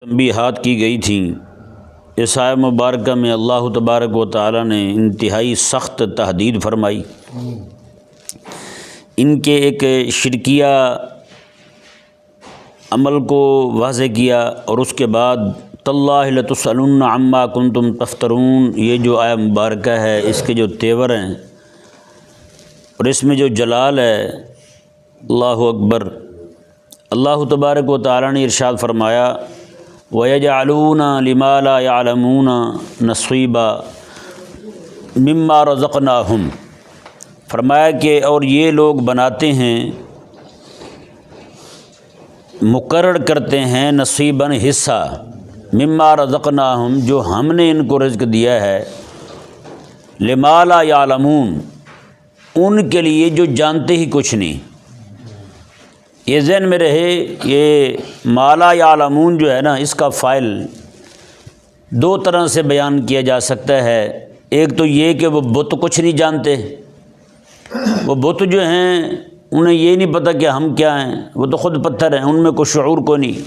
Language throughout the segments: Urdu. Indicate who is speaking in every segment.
Speaker 1: تنبیہات کی گئی تھیں۔ اس آیہ مبارکہ میں اللہ تبارک و تعالی نے انتہائی سخت تحدید فرمائی، ان کے ایک شرکیہ عمل کو واضح کیا، اور اس کے بعد تاللہ لتسألن عما کنتم تفترون، یہ جو آیہ مبارکہ ہے اس کے جو تیور ہیں اور اس میں جو جلال ہے، اللہ اکبر۔ اللہ تبارک و تعالی نے ارشاد فرمایا وَيَجْعَلُونَ لِمَا لَا يَعْلَمُونَ نَصِيبًا مِمَّا رَزَقْنَاهُمْ، فرمایا کہ اور یہ لوگ بناتے ہیں، مقرر کرتے ہیں نصیباً حصہ، مما رزقناہم جو ہم نے ان کو رزق دیا ہے، لما لا یعلمون ان کے لیے جو جانتے ہی کچھ نہیں۔ یہ ذہن میں رہے، یہ ما لا یعلمون جو ہے نا، اس کا فاعل دو طرح سے بیان کیا جا سکتا ہے۔ ایک تو یہ کہ وہ بت کچھ نہیں جانتے، وہ بت جو ہیں انہیں یہ نہیں پتہ کہ ہم کیا ہیں، وہ تو خود پتھر ہیں، ان میں کوئی شعور کو نہیں۔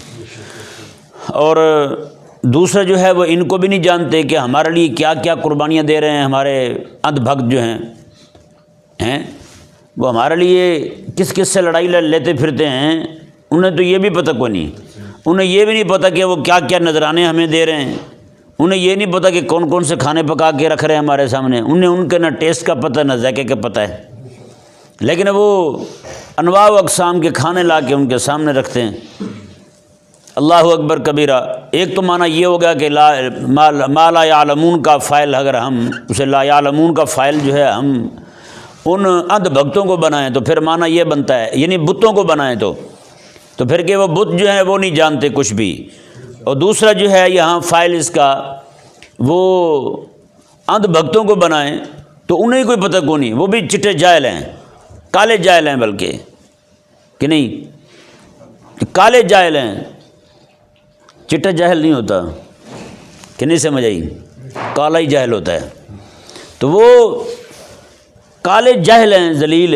Speaker 1: اور دوسرا جو ہے وہ ان کو بھی نہیں جانتے کہ ہمارے لیے کیا کیا قربانیاں دے رہے ہیں، ہمارے اندھ بھگت جو ہیں وہ ہمارے لیے کس کس سے لڑائی لیتے پھرتے ہیں، انہیں تو یہ بھی پتہ کوئی نہیں۔ انہیں یہ بھی نہیں پتہ کہ وہ کیا کیا نذرانے ہمیں دے رہے ہیں، انہیں یہ نہیں پتہ کہ کون کون سے کھانے پکا کے رکھ رہے ہیں ہمارے سامنے، انہیں ان کے نہ ٹیسٹ کا پتہ نہ ذائقے کا پتہ ہے، لیکن وہ انواع و اقسام کے کھانے لا کے ان کے سامنے رکھتے ہیں۔ اللہ اکبر کبیرہ۔ ایک تو معنی یہ ہوگا کہ ما لا یعلمون کا فاعل اگر ہم اسے لا یعلمون کا فاعل جو ہے ہم ان اندھ بھگتوں کو بنائیں تو پھر معنی یہ بنتا ہے، یعنی بتوں کو بنائیں تو پھر کہ وہ بت جو ہیں وہ نہیں جانتے کچھ بھی۔ اور دوسرا جو ہے یہاں فاعل اس کا وہ اندھ بھگتوں کو بنائیں تو انہیں کوئی پتہ کو نہیں، وہ بھی چٹے جاہل ہیں، کالے جاہل ہیں، بلکہ کہ نہیں کالے جاہل ہیں، چٹا جاہل نہیں ہوتا، کہ نہیں سمجھ آئی، کالا ہی جاہل ہوتا ہے۔ تو وہ کالے جاہل ہیں، ذلیل،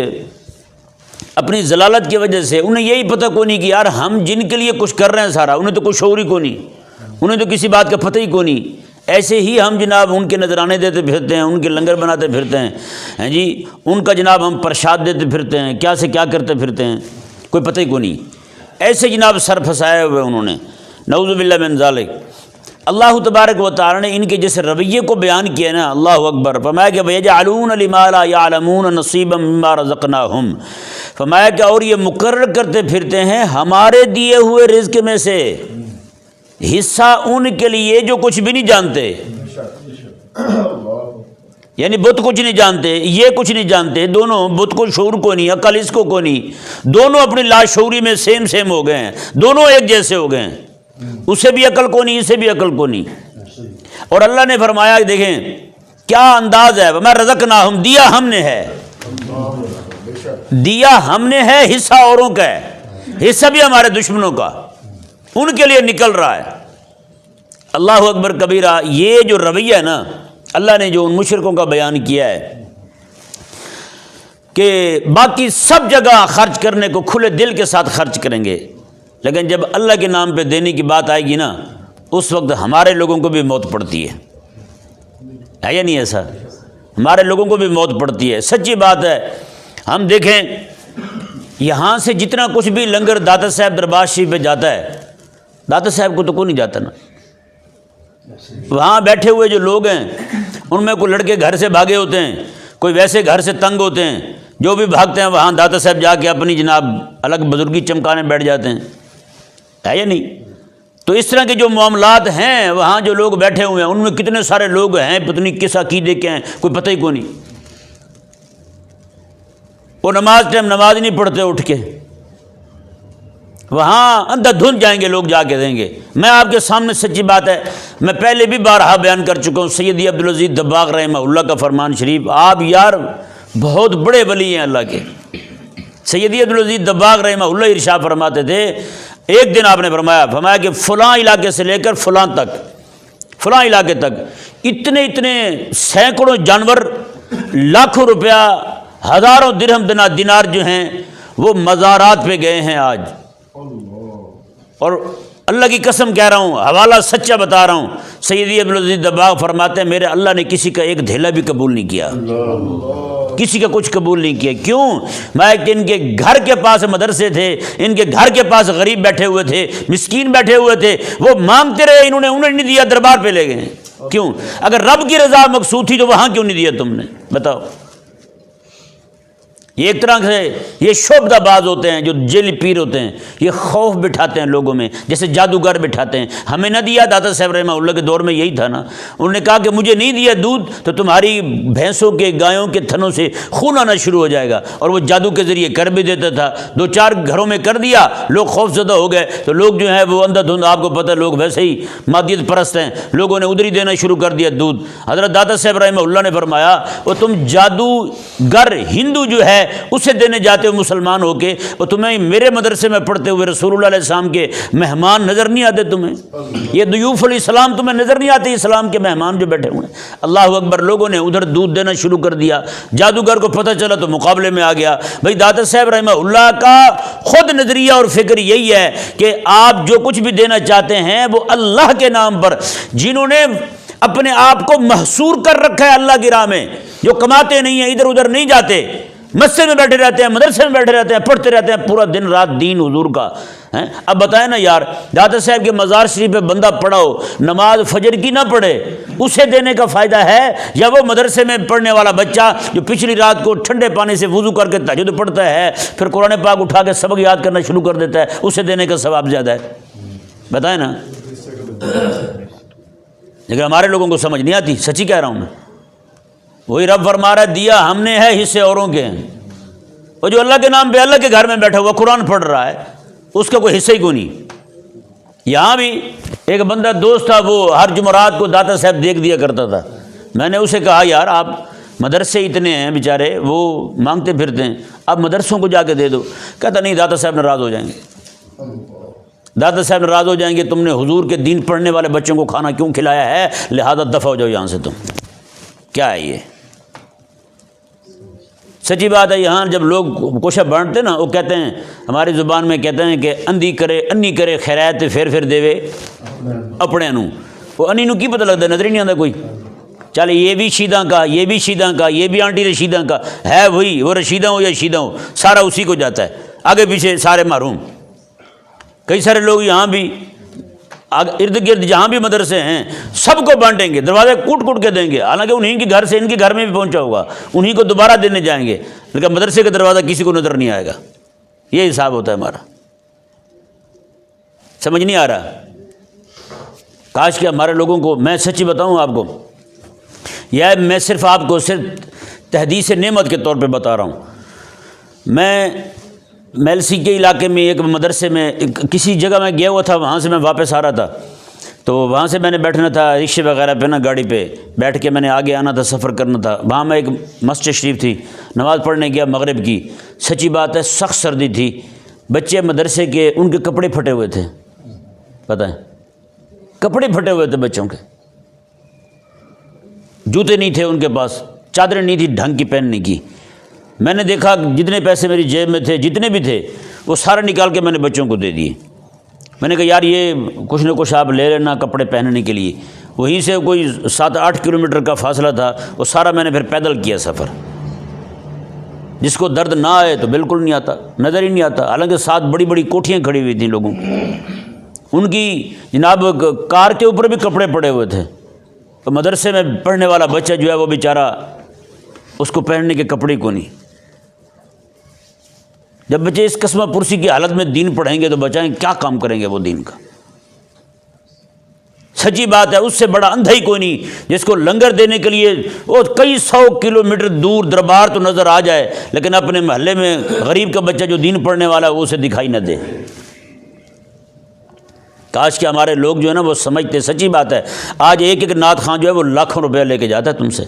Speaker 1: اپنی ضلالت کی وجہ سے انہیں یہی پتہ کو نہیں کہ یار ہم جن کے لیے کچھ کر رہے ہیں سارا، انہیں تو کوئی شعور ہی کو نہیں، انہیں تو کسی بات کا پتہ ہی کو نہیں۔ ایسے ہی ہم جناب ان کے نذرانے دیتے پھرتے ہیں، ان کے لنگر بناتے پھرتے ہیں جی، ان کا جناب ہم پرشاد دیتے پھرتے ہیں، کیا سے کیا کرتے پھرتے ہیں، کوئی پتہ ہی کو نہیں۔ ایسے جناب سر پھنسائے ہوئے انہوں نے، نعوذ باللہ من ذالک۔ اللہ تبارک و تعالی نے ان کے جیسے رویے کو بیان کیا نا، اللہ اکبر، فرمایا کہ وَيَجْعَلُونَ لِمَا لَا يَعْلَمُونَ نَصِيبًا مِمَّا رَزَقْنَاهُمْ، فرمایا کہ اور یہ مقرر کرتے پھرتے ہیں ہمارے دیے ہوئے رزق میں سے حصہ ان کے لیے جو کچھ بھی نہیں جانتے، یعنی بت کچھ نہیں جانتے، یہ کچھ نہیں جانتے، دونوں بت کو شعور کو نہیں، عقل اس کو نہیں، دونوں اپنی لاشعوری میں سیم ہو گئے ہیں، دونوں ایک جیسے ہو گئے ہیں، اسے بھی عقل کو نہیں، اسے بھی عقل کو نہیں۔ اور اللہ نے فرمایا دیکھیں کیا انداز ہے، میں رزقناہم، دیا ہم نے ہے، دیا ہم نے ہے، حصہ اوروں کا ہے، حصہ بھی ہمارے دشمنوں کا، ان کے لیے نکل رہا ہے۔ اللہ اکبر کبیرہ۔ یہ جو رویہ ہے نا، اللہ نے جو ان مشرکوں کا بیان کیا ہے کہ باقی سب جگہ خرچ کرنے کو کھلے دل کے ساتھ خرچ کریں گے، لیکن جب اللہ کے نام پہ دینے کی بات آئے گی نا، اس وقت ہمارے لوگوں کو بھی موت پڑتی ہے یا نہیں ایسا؟ ہمارے لوگوں کو بھی موت پڑتی ہے، سچی بات ہے۔ ہم دیکھیں یہاں سے جتنا کچھ بھی لنگر داتا صاحب دربار شریف پہ جاتا ہے، داتا صاحب کو تو کوئی نہیں جاتا نا، وہاں بیٹھے ہوئے جو لوگ ہیں ان میں کوئی لڑکے گھر سے بھاگے ہوتے ہیں، کوئی ویسے گھر سے تنگ ہوتے ہیں، جو بھی بھاگتے ہیں وہاں داتا صاحب جا کے اپنی جناب الگ بزرگی چمکانے بیٹھ جاتے ہیں، ہے یا نہیں؟ تو اس طرح کے جو معاملات ہیں وہاں جو لوگ بیٹھے ہوئے ہیں ان میں کتنے سارے لوگ ہیں پتنی کس عقیدے کے ہیں، کوئی پتہ ہی کو نہیں، وہ نماز ٹائم نماز نہیں پڑھتے اٹھ کے، وہاں اندھا دھند جائیں گے لوگ، جا کے دیں گے۔ میں آپ کے سامنے سچی بات ہے، میں پہلے بھی بارہا بیان کر چکا ہوں، سیدی عبدالعزیز دباغ رحمہ اللہ کا فرمان شریف، آپ یار بہت بڑے ولی ہیں اللہ کے۔ سیدی عبدالعزیز دباغ رحمہ اللہ ارشاد فرماتے تھے، ایک دن آپ نے فرمایا کہ فلاں علاقے سے لے کر فلاں تک، فلاں علاقے تک اتنے سینکڑوں جانور، لاکھوں روپیہ، ہزاروں درہم دینار جو ہیں وہ مزارات پہ گئے ہیں آج، اور اللہ کی قسم کہہ رہا ہوں، حوالہ سچا بتا رہا ہوں، سیدی عبدالعزیز دباغ فرماتے ہیں میرے اللہ نے کسی کا ایک دھیلا بھی قبول نہیں کیا، کسی کا کچھ قبول نہیں کیا۔ کیوں؟ میں کہ ان کے گھر کے پاس مدرسے تھے، ان کے گھر کے پاس غریب بیٹھے ہوئے تھے، مسکین بیٹھے ہوئے تھے، وہ مانگتے رہے، انہوں نے نہیں دیا، دربار پہ لے گئے۔ کیوں؟ اگر رب کی رضا مقصود تھی تو وہاں کیوں نہیں دیا تم نے؟ بتاؤ۔ یہ ایک طرح سے یہ شعبدہ باز ہوتے ہیں، جو جیلی پیر ہوتے ہیں، یہ خوف بٹھاتے ہیں لوگوں میں، جیسے جادوگر بٹھاتے ہیں۔ ہمیں نہ دیا، داتا صاحب رحمہ اللہ کے دور میں یہی تھا نا، انہوں نے کہا کہ مجھے نہیں دیا دودھ تو تمہاری بھینسوں کے گایوں کے تھنوں سے خون آنا شروع ہو جائے گا، اور وہ جادو کے ذریعے کر بھی دیتا تھا۔ 2-4 گھروں میں کر دیا، لوگ خوف زدہ ہو گئے، تو لوگ جو ہیں وہ اندھا دھند، آپ کو پتہ ہے لوگ ویسے ہی مادیت پرست ہیں، لوگوں نے ادھر ہی دینا شروع کر دیا دودھ۔ حضرت داتا صاحب رحمہ اللہ نے فرمایا وہ تم جادوگر ہندو جو ہے اسے دینے جاتے ہو مسلمان ہو کے، اور تمہیں میرے مدرسے میں پڑھتے ہوئے رسول اللہ علیہ السلام کے مہمان نظر نہیں آتے؟ تمہیں یہ ضیوف الاسلام تمہیں نظر نہیں آتے؟ اسلام کے مہمان جو بیٹھے ہوئے ہیں۔ اللہ اکبر، لوگوں نے ادھر دودھ دینا شروع کر دیا۔ جادوگر کو پتہ چلا تو مقابلے میں آ گیا۔ بھائی داتا صاحب رحمہ اللہ کا خود نظریہ اور فکر یہی ہے کہ آپ جو کچھ بھی دینا چاہتے ہیں وہ اللہ کے نام پر، جنہوں نے اپنے آپ کو محصور کر رکھا ہے اللہ کی راہ میں، جو کماتے نہیں ہیں، ادھر ادھر نہیں جاتے، مسجد میں بیٹھے رہتے ہیں، مدرسے میں بیٹھے رہتے ہیں، پڑھتے رہتے ہیں پورا دن رات دین حضور کا۔ اب بتائیں نا یار، داتا صاحب کے مزار شریف پہ بندہ پڑھا ہو، نماز فجر کی نہ پڑھے، اسے دینے کا فائدہ ہے؟ یا وہ مدرسے میں پڑھنے والا بچہ جو پچھلی رات کو ٹھنڈے پانی سے وضو کر کے تہجد پڑھتا ہے، پھر قرآن پاک اٹھا کے سبق یاد کرنا شروع کر دیتا ہے، اسے دینے کا ثواب زیادہ ہے؟ بتائیں نا۔ لیکن ہمارے لوگوں کو سمجھ نہیں آتی، سچی کہہ رہا ہوں میں۔ وہی رب فرما رہا ہے دیا ہم نے ہے، حصے اوروں کے ہیں۔ اور جو اللہ کے نام پہ اللہ کے گھر میں بیٹھا ہوا قرآن پڑھ رہا ہے، اس کا کوئی حصہ ہی کوئی نہیں۔ یہاں بھی ایک بندہ دوست تھا، وہ ہر جمعرات کو داتا صاحب دیکھ دیا کرتا تھا۔ میں نے اسے کہا یار آپ مدرسے اتنے ہیں بیچارے، وہ مانگتے پھرتے ہیں، آپ مدرسوں کو جا کے دے دو۔ کہتا نہیں، داتا صاحب ناراض ہو جائیں گے، داتا صاحب ناراض ہو جائیں گے، تم نے حضور کے دین پڑھنے والے بچوں کو کھانا کیوں کھلایا ہے، لہذا دفع ہو جاؤ یہاں سے۔ تم کیا ہے یہ؟ سچی بات ہے، یہاں جب لوگ کوشہ بانٹتے نا، وہ کہتے ہیں، ہماری زبان میں کہتے ہیں کہ اندھی کرے انی کرے خیرات پھر دے اپنے نو۔ وہ انی نو کی پتہ لگتا ہے؟ نظر ہی نہیں آتا کوئی۔ چل یہ بھی شیداں کا، یہ بھی شیداں کا، یہ بھی آنٹی رشیداں کا ہے، وہی وہ رشیدہ ہو یا شیدہ ہو، سارا اسی کو جاتا ہے، آگے پیچھے سارے محروم۔ کئی سارے لوگ یہاں بھی ارد گرد جہاں بھی مدرسے ہیں سب کو بانٹیں گے، دروازے کوٹ کے دیں گے، حالانکہ انہیں کے گھر سے ان کے گھر میں بھی پہنچا ہوگا، انہیں کو دوبارہ دینے جائیں گے، لیکن مدرسے کا دروازہ کسی کو نظر نہیں آئے گا۔ یہ حساب ہوتا ہے ہمارا۔ سمجھ نہیں آ رہا؟ کاش کہ ہمارے لوگوں کو، میں سچی بتاؤں آپ کو، یا میں صرف آپ کو صرف تحدیث نعمت کے طور پہ بتا رہا ہوں۔ میں میلسی کے علاقے میں ایک مدرسے میں کسی جگہ میں گیا ہوا تھا، وہاں سے میں واپس آ رہا تھا، تو وہاں سے میں نے بیٹھنا تھا رکشے وغیرہ پہ نا، گاڑی پہ بیٹھ کے میں نے آگے آنا تھا، سفر کرنا تھا۔ وہاں میں ایک مسجد شریف تھی، نماز پڑھنے گیا مغرب کی۔ سچی بات ہے سخت سردی تھی، بچے مدرسے کے ان کے کپڑے پھٹے ہوئے تھے، پتہ ہے کپڑے پھٹے ہوئے تھے بچوں کے، جوتے نہیں تھے ان کے پاس، چادریں نہیں تھی ڈھنگ کی پہننے کی۔ میں نے دیکھا جتنے پیسے میری جیب میں تھے، جتنے بھی تھے، وہ سارے نکال کے میں نے بچوں کو دے دیے۔ میں نے کہا یار یہ کچھ نہ کچھ آپ لے لینا کپڑے پہننے کے لیے۔ وہیں سے کوئی 7-8 کلومیٹر کا فاصلہ تھا، وہ سارا میں نے پھر پیدل کیا سفر۔ جس کو درد نہ آئے تو بالکل نہیں آتا، نظر ہی نہیں آتا، حالانکہ ساتھ بڑی بڑی کوٹھیاں کھڑی ہوئی تھیں لوگوں کی، ان کی جناب کار کے اوپر بھی کپڑے پڑے ہوئے تھے۔ تو مدرسے میں پڑھنے والا بچہ جو ہے وہ بیچارہ، اس کو پہننے کے کپڑے کو نہیں۔ جب بچے اس قسمہ پرسی کی حالت میں دین پڑھیں گے تو بچائیں کیا کام کریں گے وہ دین کا؟ سچی بات ہے، اس سے بڑا اندھا ہی کوئی نہیں جس کو لنگر دینے کے لیے وہ کئی 100 کلومیٹر دور دربار تو نظر آ جائے، لیکن اپنے محلے میں غریب کا بچہ جو دین پڑھنے والا ہے وہ اسے دکھائی نہ دے۔ کاش کہ ہمارے لوگ جو ہے نا وہ سمجھتے۔ سچی بات ہے، آج ایک نعت خواں جو ہے وہ لاکھوں روپیہ لے کے جاتا ہے تم سے،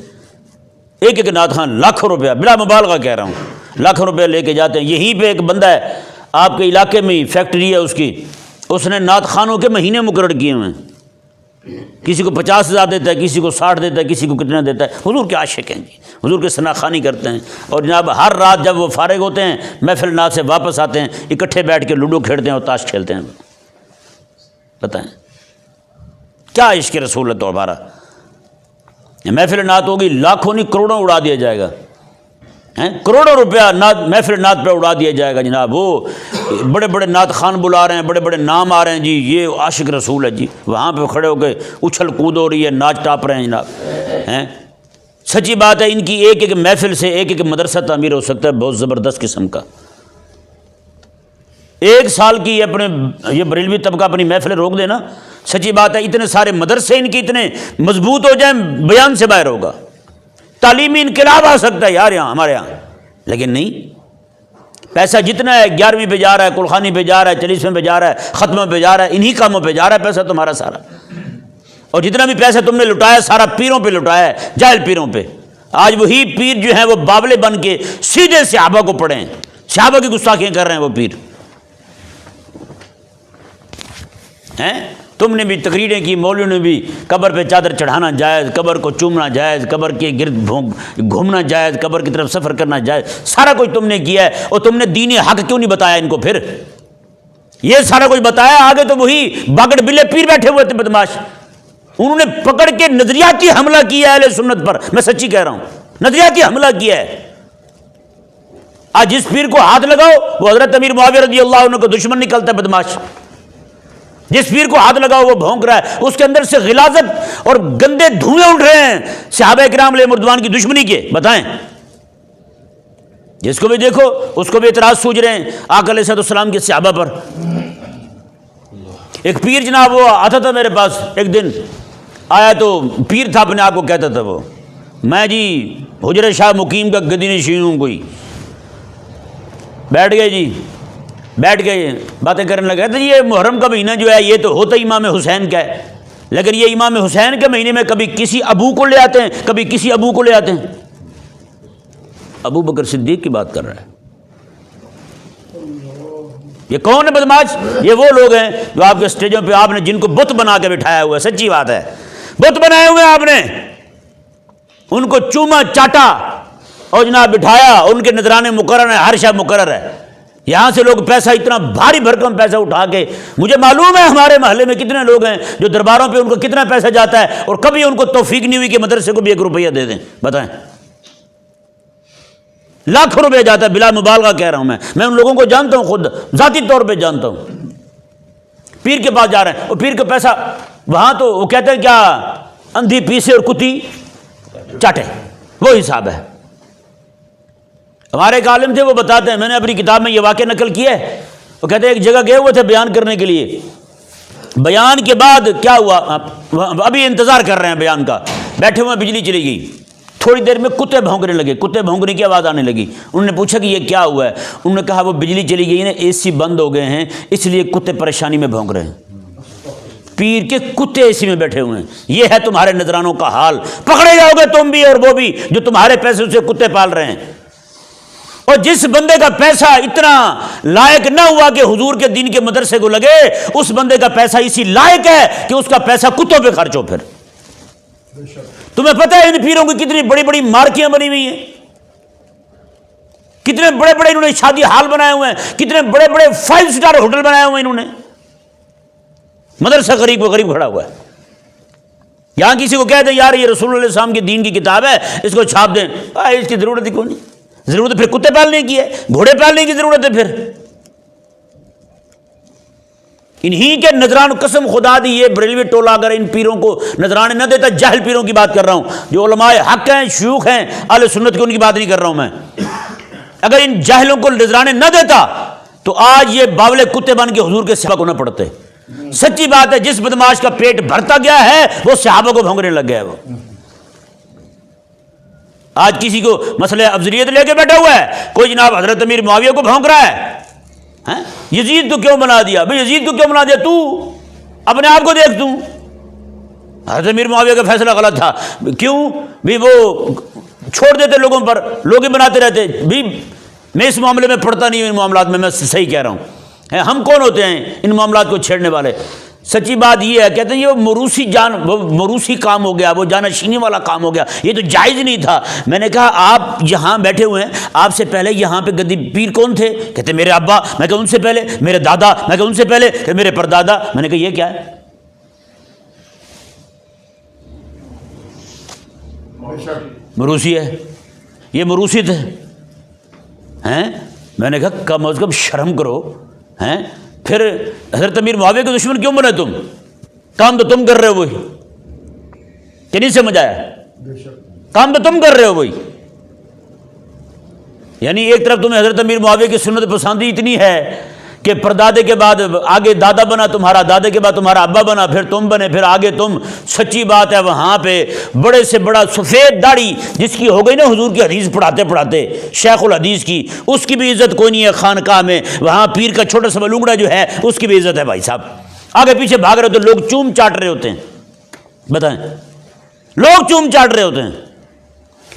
Speaker 1: ایک نعت خواں لاکھوں روپیہ، بلا مبالغہ کہہ رہا ہوں، لاکھوں روپیہ لے کے جاتے ہیں۔ یہیں پہ ایک بندہ ہے آپ کے علاقے میں ہی، فیکٹری ہے اس کی، اس نے نعت خانوں کے مہینے مقرر کیے ہوئے ہیں، کسی کو 50,000 دیتا ہے، کسی کو 60 دیتا ہے، کسی کو کتنا دیتا ہے۔ حضور کے عاشق ہیں جی، حضور کے ثناخوانی کرتے ہیں، اور جناب ہر رات جب وہ فارغ ہوتے ہیں محفل نعت سے واپس آتے ہیں، اکٹھے بیٹھ کے لوڈو کھیلتے ہیں اور تاش کھیلتے ہیں۔ بتائیں کیا عشق رسول ہے تو ہمارا؟ محفل نعت ہوگی، لاکھوں نہیں کروڑوں اڑا دیا جائے گا، کروڑوں روپیہ نعت محفل نعت پہ اڑا دیا جائے گا جناب۔ وہ بڑے بڑے نعت خان بلا رہے ہیں، بڑے بڑے نام آ رہے ہیں، جی یہ عاشق رسول ہے جی، وہاں پہ کھڑے ہو کے اچھل کود ہو رہی ہے، ناچ ٹاپ رہے ہیں جناب۔ سچی بات ہے، ان کی ایک ایک محفل سے ایک ایک مدرسہ تعمیر ہو سکتا ہے بہت زبردست قسم کا۔ ایک سال کی اپنے یہ بریلوی طبقہ اپنی محفلیں روک دے نا، سچی بات ہے اتنے سارے مدرسے ان کی اتنے مضبوط ہو جائیں، بیان سے باہر ہوگا، تعلیمی انقلاب آ سکتا ہے یار یہاں ہمارے یہاں۔ لیکن نہیں، پیسہ جتنا ہے 11ویں پہ جا رہا ہے، کلخانی پہ جا رہا ہے، 40ویں پہ جا رہا ہے، ختموں پہ جا رہا ہے، انہی کاموں پہ جا رہا ہے پیسہ تمہارا سارا۔ اور جتنا بھی پیسہ تم نے لٹایا سارا پیروں پہ لٹایا ہے، جاہل پیروں پہ۔ آج وہی پیر جو ہیں وہ بابلے بن کے سیدھے صحابہ کو پڑھیں، صحابہ کی گستاخیاں کر رہے ہیں وہ پیر ہیں۔ تم نے بھی تقریریں کی، مولویوں نے بھی قبر پہ چادر چڑھانا جائز، قبر کو چومنا جائز، قبر کے گرد گھومنا جائز، قبر کی طرف سفر کرنا جائز، سارا کچھ تم نے کیا ہے۔ اور تم نے دین حق کیوں نہیں بتایا ان کو؟ پھر یہ سارا کچھ بتایا، آگے تو وہی باگڑ بلے پیر بیٹھے ہوئے تھے بدماش، انہوں نے پکڑ کے نظریاتی حملہ کیا ہے اہل سنت پر۔ میں سچی کہہ رہا ہوں، نظریاتی حملہ کیا ہے۔ آج جس پیر کو ہاتھ لگاؤ وہ حضرت امیر معاویہ رضی اللہ عنہ کا دشمن نکلتا ہے بدماش۔ جس پیر کو ہاتھ لگاؤ وہ بھونک رہا ہے، اس کے اندر سے غلاظت اور گندے دھوئیں اٹھ رہے ہیں صحابہ کرام علیہ رضوان کی دشمنی کے۔ بتائیں، جس کو بھی دیکھو اس کو بھی اعتراض سوچ رہے ہیں آقا علیہ السلام کے صحابہ پر۔ ایک پیر جناب وہ آتا تھا میرے پاس، ایک دن آیا تو پیر تھا، اپنے آپ کو کہتا تھا وہ میں جی حجر شاہ مقیم کا گدی نشین ہوں۔ کوئی بیٹھ گئے جی، بیٹھ گئے باتیں کرنے لگے تو یہ محرم کا مہینہ جو ہے یہ تو ہوتا امام حسین کا ہے، لیکن یہ امام حسین کے مہینے میں کبھی کسی ابو کو لے آتے ہیں، کبھی کسی ابو کو لے آتے ہیں۔ ابو بکر صدیق کی بات کر رہا ہے۔ یہ کون ہے بدماش؟ یہ وہ لوگ ہیں جو آپ کے اسٹیجوں پہ آپ نے جن کو بت بنا کے بٹھایا ہوا ہے، سچی بات ہے، بت بنائے ہوئے آپ نے، ان کو چوما چاٹا اور جناب بٹھایا، ان کے نذرانے مقرر ہیں، ہر شے مقرر ہے۔ یہاں سے لوگ پیسہ اتنا بھاری بھرکم پیسہ اٹھا کے، مجھے معلوم ہے ہمارے محلے میں کتنے لوگ ہیں جو درباروں پہ ان کو کتنا پیسہ جاتا ہے اور کبھی ان کو توفیق نہیں ہوئی کہ مدرسے کو بھی 1 روپیہ دے دیں۔ بتائیں، لاکھوں روپے جاتا ہے، بلا مبالغہ کہہ رہا ہوں میں ان لوگوں کو جانتا ہوں، خود ذاتی طور پہ جانتا ہوں۔ پیر کے پاس جا رہے ہیں اور پیر کا پیسہ وہاں تو وہ کہتے ہیں کیا اندھی پیسے اور کتی چاٹے، وہ حساب ہے۔ ہمارے ایک عالم تھے وہ بتاتے ہیں، میں نے اپنی کتاب میں یہ واقعہ نقل کیا ہے، وہ کہتے ہیں ایک جگہ گئے ہوئے تھے بیان کرنے کے لیے، بیان کے بعد کیا ہوا، ابھی انتظار کر رہے ہیں بیان کا، بیٹھے ہوئے بجلی چلی گئی، تھوڑی دیر میں کتے بھونکنے لگے، کتے بھونکنے کی آواز آنے لگی۔ انہوں نے پوچھا کہ یہ کیا ہوا ہے؟ انہوں نے کہا وہ بجلی چلی گئی نا، اے سی بند ہو گئے ہیں اس لیے کتے پریشانی میں بھونک رہے ہیں۔ پیر کے کتے اے سی میں بیٹھے ہوئے ہیں، یہ ہے تمہارے نذرانوں کا حال، پکڑے جاؤ گے تم بھی اور وہ بھی جو تمہارے پیسے سے کتے پال رہے ہیں۔ اور جس بندے کا پیسہ اتنا لائق نہ ہوا کہ حضور کے دین کے مدرسے کو لگے، اس بندے کا پیسہ اسی لائق ہے کہ اس کا پیسہ کتوں پہ خرچ ہو۔ پھر تمہیں پتہ ہے ان پیروں کی کتنی بڑی بڑی مارکیاں بنی ہوئی ہیں، کتنے بڑے بڑے انہوں نے شادی ہال بنائے ہوئے ہیں، کتنے بڑے بڑے 5 سٹار ہوٹل بنائے ہوئے ہیں انہوں نے، مدرسہ غریب و غریب کھڑا ہوا ہے۔ یہاں کسی کو کہہ دیں یار یہ رسول اللہ علیہ السلام کی دین کی کتاب ہے، اس کو چھاپ دیں، اس کی ضرورت ہی کوئی نہیں، ضرورت پھر کتے پالنے کی ہے، گھوڑے پالنے کی ضرورت ہے۔ پھر انہی کے نذران، قسم خدا دی یہ بریلوی ٹولہ اگر ان پیروں کو نذرانے نہ دیتا، جاہل پیروں کی بات کر رہا ہوں جو علماء حق ہیں، شیوخ ہیں اہل سنت کی، ان کی بات نہیں کر رہا ہوں میں، اگر ان جاہلوں کو نذرانے نہ دیتا تو آج یہ باولے کتے بن کے حضور کے صحابہ کو نہ پڑھتے۔ سچی بات ہے، جس بدماش کا پیٹ بھرتا گیا ہے وہ صحابہ کو بھونکنے لگ گیا ہے۔ وہ آج کسی کو مسئلہ افضلیت لے کے بیٹھا ہوا ہے، کوئی جناب حضرت امیر معاویہ کو بھونک رہا ہے، یزید کو کیوں بنا دیا؟ بھئی یزید کو کیوں بنا دیا؟ تو اپنے آپ کو دیکھ، تو حضرت امیر معاویہ کا فیصلہ غلط تھا، کیوں بھی وہ چھوڑ دیتے لوگوں پر، لوگ ہی بناتے رہتے۔ بھی میں اس معاملے میں پڑھتا نہیں ہوں، ان معاملات میں صحیح کہہ رہا ہوں، ہم کون ہوتے ہیں ان معاملات کو چھیڑنے والے؟ سچی بات یہ ہے، کہتے ہیں یہ وہ موروثی کام ہو گیا، وہ جانشینی والا کام ہو گیا، یہ تو جائز نہیں تھا۔ میں نے کہا آپ یہاں بیٹھے ہوئے ہیں، آپ سے پہلے یہاں پہ گدی پیر کون تھے؟ کہتے میرے ابا۔ میں کہا ان سے پہلے؟ میرے دادا۔ میں کہا ان سے پہلے؟ کہ میرے پردادا۔ میں نے کہا یہ کیا ہے؟ مروسی ہے، یہ مروسیت ہے ہیں؟ میں نے کہا کم از کم شرم کرو ہیں، پھر حضرت امیر معاویہ کے دشمن کیوں بنے تم؟ کام تو تم کر رہے ہو وہی، کہ نہیں سمجھ آیا؟ کام تو تم کر رہے ہو وہی. یعنی ایک طرف تمہیں حضرت امیر معاویہ کی سنت پسندی اتنی ہے کہ پردادے کے بعد آگے دادا بنا تمہارا، دادے کے بعد تمہارا ابا بنا، پھر تم بنے، پھر آگے تم. سچی بات ہے وہاں پہ بڑے سے بڑا سفید داڑھی جس کی ہو گئی نا حضور کی حدیث پڑھاتے پڑھاتے، شیخ الحدیث کی، اس کی بھی عزت کوئی نہیں ہے خانقاہ میں. وہاں پیر کا چھوٹا سا بلونگڑا جو ہے اس کی بھی عزت ہے بھائی صاحب. آگے پیچھے بھاگ رہے ہوتے لوگ چوم چاٹ رہے ہوتے ہیں. بتائیں، لوگ چوم چاٹ رہے ہوتے ہیں.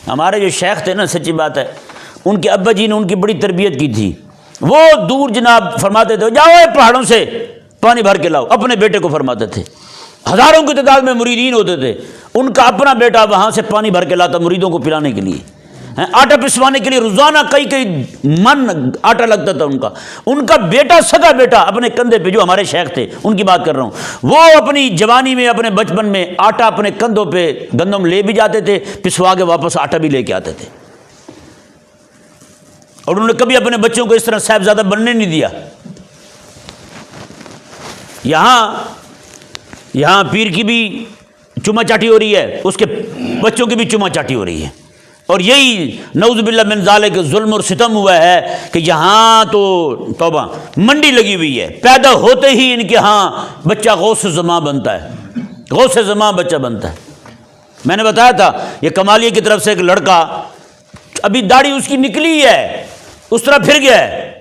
Speaker 1: ہمارے جو شیخ تھے نا، سچی بات ہے، ان کے ابا جی نے ان کی بڑی تربیت کی تھی. وہ دور جناب فرماتے تھے جاؤ پہاڑوں سے پانی بھر کے لاؤ. اپنے بیٹے کو فرماتے تھے، ہزاروں کی تعداد میں مریدین ہوتے تھے، ان کا اپنا بیٹا وہاں سے پانی بھر کے لاتا مریدوں کو پلانے کے لیے، آٹا پسوانے کے لیے. روزانہ کئی من آٹا لگتا تھا ان کا بیٹا، سگا بیٹا اپنے کندھے پہ، جو ہمارے شیخ تھے ان کی بات کر رہا ہوں، وہ اپنی جوانی میں اپنے بچپن میں آٹا اپنے کندھوں پہ گندم لے بھی جاتے تھے، پسوا کے واپس آٹا بھی لے کے آتے تھے. اور انہوں نے کبھی اپنے بچوں کو اس طرح صاحبزادہ بننے نہیں دیا. یہاں پیر کی بھی چما چاٹی ہو رہی ہے، اس کے بچوں کی بھی چما چاٹی ہو رہی ہے. اور یہی نعوذ باللہ من ذالک ظلم اور ستم ہوا ہے کہ یہاں تو توبہ منڈی لگی ہوئی ہے. پیدا ہوتے ہی ان کے ہاں بچہ غوث زماں بنتا ہے، غوث زماں بچہ بنتا ہے. میں نے بتایا تھا یہ کمالیہ کی طرف سے ایک لڑکا، ابھی داڑھی اس کی نکلی ہے، اس طرح پھر گیا ہے.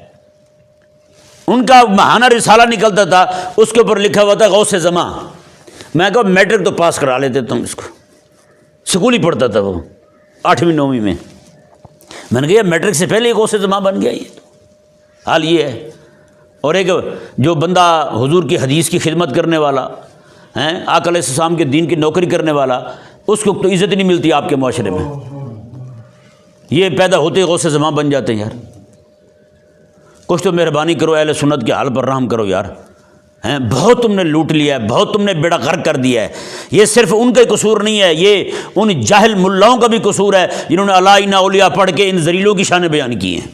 Speaker 1: ان کا ماہانہ رسالہ نکلتا تھا، اس کے اوپر لکھا ہوا تھا غوث زماں. میں کہا میٹرک تو پاس کرا لیتے تم اس کو، سکول ہی پڑھتا تھا وہ 8ویں 9ویں میں. میں نے کہا میٹرک سے پہلے غوث زماں بن گیا. یہ حال یہ ہے. اور ایک جو بندہ حضور کی حدیث کی خدمت کرنے والا ہیں، آقا علیہ السلام کے دین کی نوکری کرنے والا، اس کو تو عزت نہیں ملتی آپ کے معاشرے میں. یہ پیدا ہوتے غوث زماں بن جاتے ہیں. یار کچھ تو مہربانی کرو، اہل سنت کے حال پر رحم کرو یار. ہیں بہت تم نے لوٹ لیا ہے، بہت تم نے بیڑا غرق کر دیا ہے. یہ صرف ان کا قصور نہیں ہے، یہ ان جاہل ملاؤں کا بھی قصور ہے جنہوں نے علائنا اولیاء پڑھ کے ان ذلیلوں کی شان بیان کی ہیں.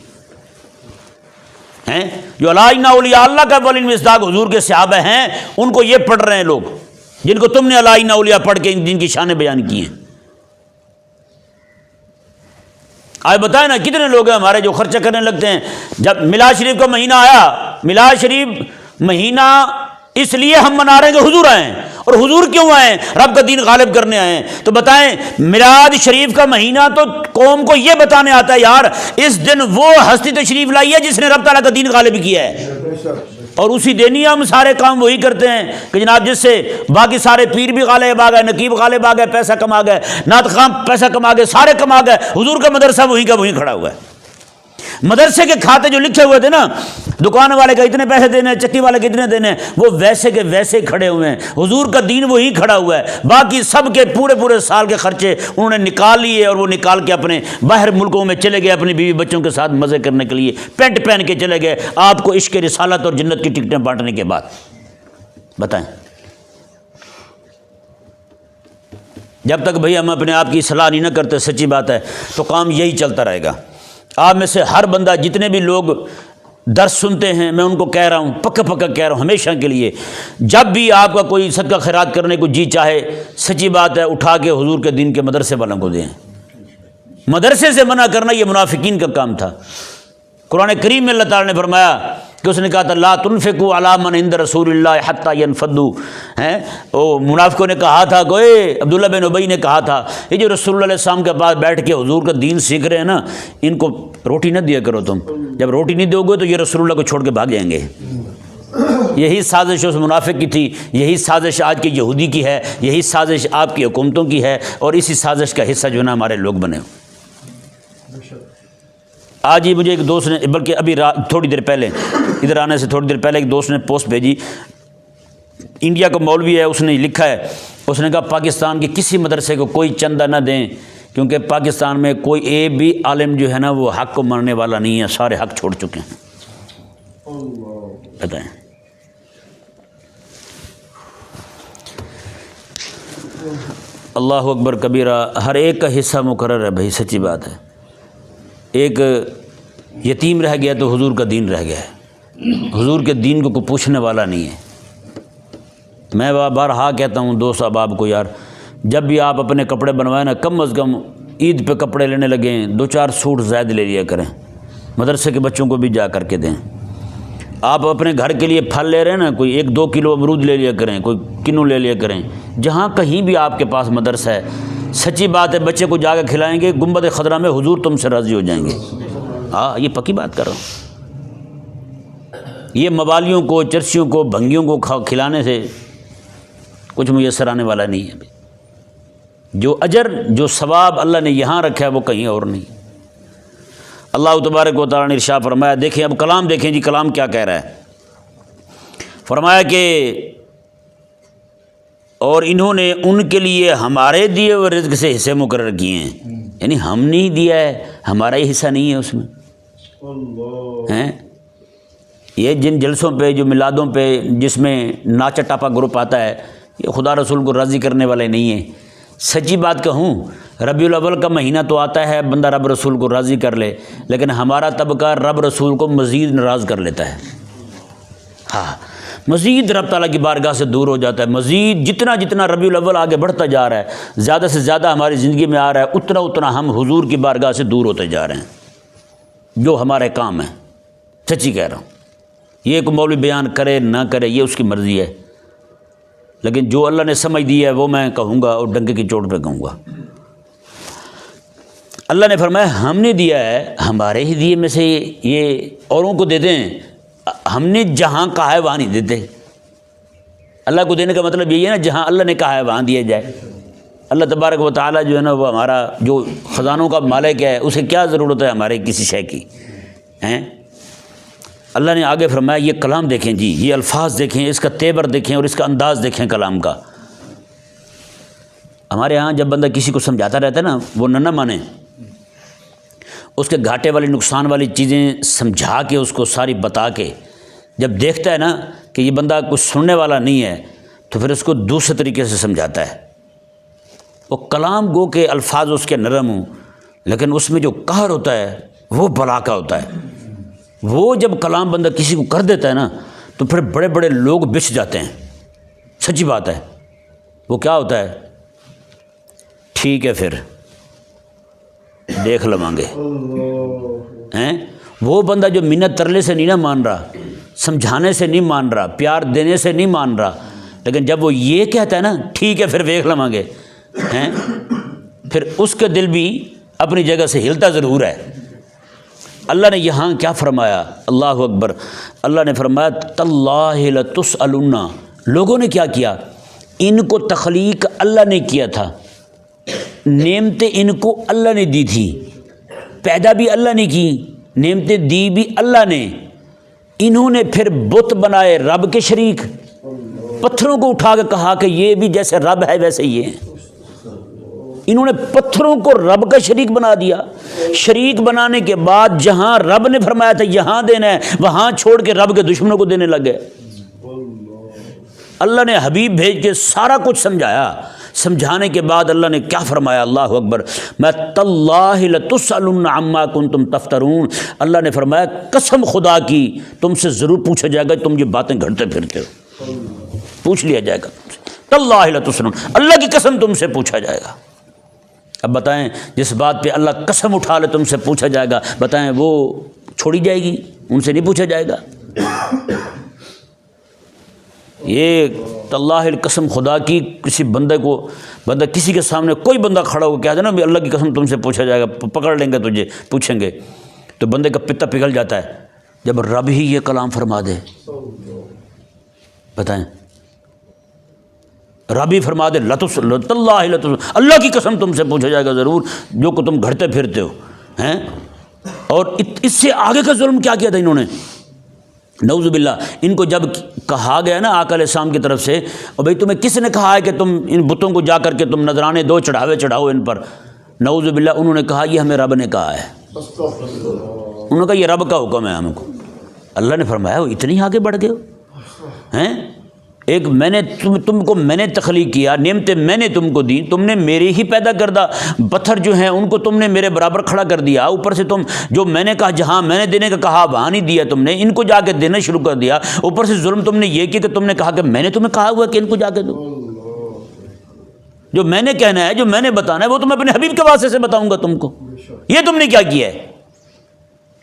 Speaker 1: جو علائنا اولیاء اللہ کا ول مصداق حضور کے صحابہ ہیں، ان کو یہ پڑھ رہے ہیں لوگ جن کو تم نے علائنا اولیاء پڑھ کے ان کی شان بیان کی ہیں. آج بتائیں نا کتنے لوگ ہیں ہمارے جو خرچہ کرنے لگتے ہیں. جب میلاد شریف کا مہینہ آیا، میلاد شریف مہینہ اس لیے ہم منا رہے ہیں کہ حضور آئے ہیں. اور حضور کیوں آئے ہیں؟ رب کا دین غالب کرنے آئے ہیں. تو بتائیں میلاد شریف کا مہینہ تو قوم کو یہ بتانے آتا ہے یار اس دن وہ ہستی تشریف لائی ہے جس نے رب تعالیٰ کا دین غالب کیا ہے. اور اسی دن ہی ہم سارے کام وہی کرتے ہیں کہ جناب جس سے باقی سارے پیر بھی غالب آ گئے، نقیب غالب آ گئے، پیسہ کما گئے، نعت خواں پیسہ کما گئے، سارے کما گئے. حضور کا مدرسہ وہی کا وہی کھڑا ہوا ہے. مدرسے کے کھاتے جو لکھے ہوئے تھے نا، دکان والے کا اتنے پیسے دینے، چکی والے کے اتنے دینے، وہ ویسے کے ویسے کھڑے ہوئے ہیں. حضور کا دین وہی کھڑا ہوا ہے. باقی سب کے پورے سال کے خرچے انہوں نے نکال لیے اور وہ نکال کے اپنے باہر ملکوں میں چلے گئے، اپنی بیوی بچوں کے ساتھ مزے کرنے کے لیے پینٹ پہن کے چلے گئے آپ کو عشق رسالت اور جنت کی ٹکٹیں بانٹنے کے بعد. بتائیں جب تک بھئی ہم اپنے آپ کی اصلاح نہیں نہ کرتے، سچی بات ہے، تو کام یہی چلتا رہے گا. آپ میں سے ہر بندہ، جتنے بھی لوگ درس سنتے ہیں، میں ان کو کہہ رہا ہوں، پکا کہہ رہا ہوں ہمیشہ کے لیے، جب بھی آپ کا کوئی صدقہ خیرات کرنے کو جی چاہے، سچی بات ہے اٹھا کے حضور کے دین کے مدرسے والوں کو دیں. مدرسے سے منع کرنا یہ منافقین کا کام تھا. قرآن کریم میں اللہ تعالیٰ نے فرمایا کہ اس نے کہا تھا لا تنفقوا علی من عند رسول اللہ حتی ینفضوا. وہ منافقوں نے کہا تھا، گوئے عبداللہ بن ابی نے کہا تھا، یہ جو رسول اللہ علیہ السلام کے پاس بیٹھ کے حضور کا دین سیکھ رہے ہیں نا، ان کو روٹی نہ دیا کرو. تم جب روٹی نہیں دو گے تو یہ رسول اللہ کو چھوڑ کے بھاگ جائیں گے. یہی سازش اس منافق کی تھی، یہی سازش آج کے یہودی کی ہے، یہی سازش آپ کی حکومتوں کی ہے، اور اسی سازش کا حصہ جو ہے نا ہمارے لوگ بنے. آج ہی مجھے ایک دوست نے، بلکہ ابھی تھوڑی دیر پہلے، ادھر آنے سے تھوڑی دیر پہلے ایک دوست نے پوسٹ بھیجی، انڈیا کا مولوی ہے، اس نے لکھا ہے، اس نے کہا پاکستان کے کسی مدرسے کو کوئی چندہ نہ دیں، کیونکہ پاکستان میں کوئی ایک بھی عالم جو ہے نا وہ حق کو ماننے والا نہیں ہے، سارے حق چھوڑ چکے ہیں. بتائیں اللہ اکبر کبیرہ، ہر ایک کا حصہ مقرر ہے بھائی، سچی بات ہے۔ ایک یتیم رہ گیا تو حضور کا دین رہ گیا ہے، حضور کے دین کو کوئی پوچھنے والا نہیں ہے۔ میں بارہا کہتا ہوں دوست احباب کو، یار جب بھی آپ اپنے کپڑے بنوائیں نا، کم از کم عید پہ کپڑے لینے لگیں 2-4 سوٹ زائد لے لیا کریں، مدرسے کے بچوں کو بھی جا کر کے دیں۔ آپ اپنے گھر کے لیے پھل لے رہے ہیں نا، کوئی 1-2 کلو امرود لے لیا کریں، کوئی کنو لے لیا کریں، جہاں کہیں بھی آپ کے پاس مدرسہ ہے۔ سچی بات ہے، بچے کو جا کے کھلائیں گے، گنبد خضرا میں حضور تم سے راضی ہو جائیں گے۔ ہاں یہ پکی بات کر رہا ہوں۔ یہ موالیوں کو، چرسیوں کو، بھنگیوں کو کھلانے سے کچھ میسر آنے والا نہیں ہے۔ جو اجر، جو ثواب اللہ نے یہاں رکھا ہے وہ کہیں اور نہیں۔ اللہ تبارک و تعالیٰ نے ارشاد فرمایا، دیکھیں اب کلام دیکھیں جی، کلام کیا کہہ رہا ہے۔ فرمایا کہ اور انہوں نے ان کے لیے ہمارے دیے ہوئے رزق سے حصے مقرر کیے ہیں، یعنی ہم نہیں دیا ہے، ہمارا ہی حصہ نہیں ہے اس میں۔ ہیں یہ جن جلسوں پہ، جو میلادوں پہ، جس میں ناچا ٹاپا گروپ آتا ہے، یہ خدا رسول کو راضی کرنے والے نہیں ہیں۔ سچی بات کہوں، ربیع الاول کا مہینہ تو آتا ہے بندہ رب رسول کو راضی کر لے، لیکن ہمارا طبقہ رب رسول کو مزید ناراض کر لیتا ہے۔ ہاں مزید رب تعالیٰ کی بارگاہ سے دور ہو جاتا ہے، مزید جتنا جتنا ربیع الاول آگے بڑھتا جا رہا ہے، زیادہ سے زیادہ ہماری زندگی میں آ رہا ہے، اتنا اتنا ہم حضور کی بارگاہ سے دور ہوتے جا رہے ہیں۔ جو ہمارے کام ہے، سچی کہہ رہا ہوں، یہ کوئی مولوی بیان کرے نہ کرے یہ اس کی مرضی ہے، لیکن جو اللہ نے سمجھ دی ہے وہ میں کہوں گا اور ڈنکے کی چوٹ پہ کہوں گا۔ اللہ نے فرمایا ہم نے دیا ہے، ہمارے ہی دیے میں سے یہ اوروں کو دے دیں، ہم نے جہاں کہا ہے وہاں نہیں دیتے۔ اللہ کو دینے کا مطلب یہی ہے نا، جہاں اللہ نے کہا ہے وہاں دیا جائے۔ اللہ تبارک و تعالیٰ جو ہے نا، وہ ہمارا جو خزانوں کا مالک ہے، اسے کیا ضرورت ہے ہمارے کسی شے کی ہیں۔ اللہ نے آگے فرمایا، یہ کلام دیکھیں جی، یہ الفاظ دیکھیں، اس کا تیور دیکھیں اور اس کا انداز دیکھیں کلام کا۔ ہمارے ہاں جب بندہ کسی کو سمجھاتا رہتا ہے نا، وہ نہ مانے، اس کے گھاٹے والی، نقصان والی چیزیں سمجھا کے، اس کو ساری بتا کے، جب دیکھتا ہے نا کہ یہ بندہ کچھ سننے والا نہیں ہے، تو پھر اس کو دوسرے طریقے سے سمجھاتا ہے۔ وہ کلام گو کہ الفاظ اس کے نرم ہوں، لیکن اس میں جو قہر ہوتا ہے وہ بلا کا ہوتا ہے۔ وہ جب کلام بندہ کسی کو کر دیتا ہے نا، تو پھر بڑے بڑے لوگ بچ جاتے ہیں۔ سچی بات ہے۔ وہ کیا ہوتا ہے، ٹھیک ہے پھر دیکھ لواں گے ہیں۔ وہ بندہ جو منت ترلے سے نہیں نہ مان رہا، سمجھانے سے نہیں مان رہا، پیار دینے سے نہیں مان رہا، لیکن جب وہ یہ کہتا ہے نا ٹھیک ہے پھر دیکھ لواں گے ہیں، پھر اس کے دل بھی اپنی جگہ سے ہلتا ضرور ہے۔ اللہ نے یہاں کیا فرمایا، اللہ اکبر، اللہ نے فرمایا تاللہ لتسألن، لوگوں نے کیا کیا، ان کو تخلیق اللہ نے کیا تھا، نعمتیں ان کو اللہ نے دی تھی، پیدا بھی اللہ نے کی، نعمتیں دی بھی اللہ نے۔ انہوں نے پھر بت بنائے رب کے شریک، پتھروں کو اٹھا کے کہا کہ یہ بھی جیسے رب ہے ویسے یہ ہیں۔ انہوں نے پتھروں کو رب کا شریک بنا دیا۔ شریک بنانے کے بعد جہاں رب نے فرمایا تھا یہاں دینا ہے، وہاں چھوڑ کے رب کے دشمنوں کو دینے لگ گئے۔ اللہ نے حبیب بھیج کے سارا کچھ سمجھایا، سمجھانے کے بعد اللہ نے کیا فرمایا، اللہ اکبر، میں تاللہ لتسألن عما کنتم تفترون، اللہ نے فرمایا قسم خدا کی تم سے ضرور پوچھا جائے گا، تم یہ باتیں گھڑتے پھرتے ہو، پوچھ لیا جائے گا تم سے، تاللہ لتسألن، اللہ کی قسم تم سے پوچھا جائے گا۔ اب بتائیں جس بات پہ اللہ قسم اٹھا لے تم سے پوچھا جائے گا، بتائیں وہ چھوڑی جائے گی، ان سے نہیں پوچھا جائے گا۔ یہ تاللہ القسم خدا کی، کسی بندے کو، بندہ کسی کے سامنے کوئی بندہ کھڑا ہو کے کہہ دے نا اللہ کی قسم تم سے پوچھا جائے گا، پکڑ لیں گے تجھے، پوچھیں گے، تو بندے کا پتا پگھل جاتا ہے۔ جب رب ہی یہ کلام فرما دے، بتائیں رب ہی فرما دے تاللہ لتسألن، اللہ کی قسم تم سے پوچھا جائے گا ضرور، جو کہ تم گھڑتے پھرتے ہو ہیں۔ اور اس سے آگے کا ظلم کیا کیا تھا انہوں نے، نعوذ باللہ۔ ان کو جب کہا گیا نا آقا علیہ السلام کی طرف سے، اور بھئی تمہیں کس نے کہا ہے کہ تم ان بتوں کو جا کر کے تم نذرانے دو، چڑھاوے چڑھاؤ ان پر، نعوذ باللہ، انہوں نے کہا یہ ہمیں رب نے کہا ہے، انہوں نے کہا یہ رب کا حکم ہے ہم کو۔ اللہ نے فرمایا وہ اتنی آگے بڑھ گئے ہو ہیں، ایک میں نے تم کو میں نے تخلیق کیا، نعمتیں میں نے تم کو دی، تم نے میرے ہی پیدا کردہ پتھر جو ہیں ان کو تم نے میرے برابر کھڑا کر دیا، اوپر سے تم جو میں نے کہا جہاں میں نے دینے کا کہا وہاں نہیں دیا، تم نے ان کو جا کے دینا شروع کر دیا، اوپر سے ظلم تم نے یہ کیا کہ تم نے کہا کہ میں نے تمہیں کہا ہوا کہ ان کو جا کے دو۔ جو میں نے کہنا ہے، جو میں نے بتانا ہے، وہ تم اپنے حبیب کے واسطے سے بتاؤں گا تم کو، یہ تم نے کیا کیا ہے۔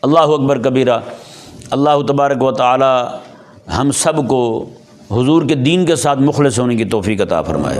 Speaker 1: اللہ اکبر کبیرہ۔ اللہ تبارک و تعالی ہم سب کو حضور کے دین کے ساتھ مخلص ہونے کی توفیق عطا فرمائے۔